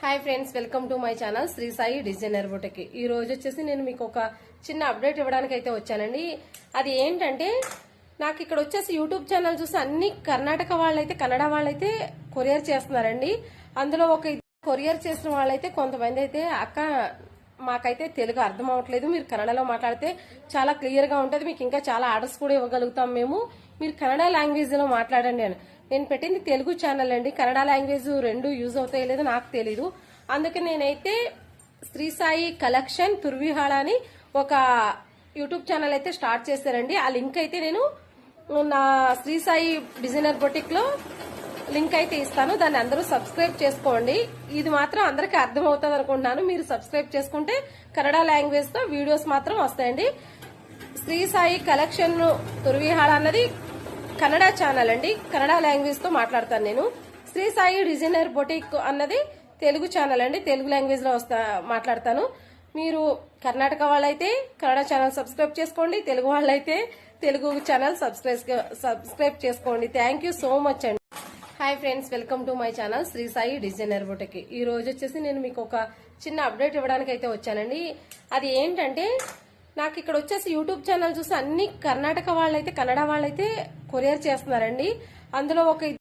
Hi friends, welcome to my channel Sri Sai designer boutique. ఈ రోజు వచ్చేసి నేను మీకు ఒక చిన్న అప్డేట్ ఇవ్వడానికి అయితే వచ్చానండి. అది ఏంటంటే, నాకు ఇక్కడ వచ్చేసి యూట్యూబ్ ఛానల్ చూసి అన్ని కర్ణాటక వాళ్ళైతే కన్నడ వాళ్ళైతే కొరియర్ చేస్తున్నారండి. అందులో ఒక కొరియర్ చేసిన వాళ్ళైతే కొంతమంది అయితే అక్క మాకైతే తెలుగు అర్థం అవ్వట్లేదు, మీరు కన్నడలో మాట్లాడితే చాలా క్లియర్ గా ఉంటుంది, మీకు ఇంకా చాలా ఆర్డర్స్ కూడా ఇవ్వగలుగుతాం మేము, మీరు కన్నడ లాంగ్వేజ్ లో మాట్లాడండి అని. నేను పెట్టింది తెలుగు ఛానల్ అండి, కన్నడ లాంగ్వేజ్ రెండు యూజ్ అవుతాయో లేదో నాకు తెలీదు. అందుకే నేనైతే శ్రీ సాయి కలెక్షన్ తుర్విహాళ అని ఒక యూట్యూబ్ ఛానల్ అయితే స్టార్ట్ చేశారండి. ఆ లింక్ అయితే నేను నా శ్రీ సాయి డిజైనర్ బొటిక్ లో లింక్ అయితే ఇస్తాను, దాన్ని అందరూ సబ్స్క్రైబ్ చేసుకోండి. ఇది మాత్రం అందరికీ అర్థం అవుతుంది అనుకుంటున్నాను. మీరు సబ్స్క్రైబ్ చేసుకుంటే కన్నడ లాంగ్వేజ్ తో వీడియోస్ మాత్రం వస్తాయండి. శ్రీ సాయి కలెక్షన్ తుర్విహాళ అన్నది కన్నడ ఛానల్ అండి, కన్నడ లాంగ్వేజ్ తో మాట్లాడతాను నేను. శ్రీ సాయి డిజైనర్ బొటిక్ అన్నది తెలుగు ఛానల్ అండి, తెలుగు లాంగ్వేజ్ లో మాట్లాడతాను. మీరు కర్ణాటక వాళ్ళైతే కన్నడ ఛానల్ సబ్స్క్రైబ్ చేసుకోండి, తెలుగు వాళ్ళైతే తెలుగు ఛానల్ సబ్స్క్రైబ్ చేసుకోండి. థ్యాంక్ యూ సో మచ్ అండి. Hi friends, welcome to my channel Sri Sai designer boutique. ఈ రోజు వచ్చేసి నేను మీకు ఒక చిన్న అప్డేట్ ఇవ్వడానికి అయితే వచ్చానండి. అది ఏంటంటే, నాకు ఇక్కడ వచ్చేసి యూట్యూబ్ ఛానల్ చూసి అన్ని కర్ణాటక వాళ్ళైతే కన్నడ వాళ్ళైతే కొరియర్ చేస్తున్నారండి. అందులో ఒక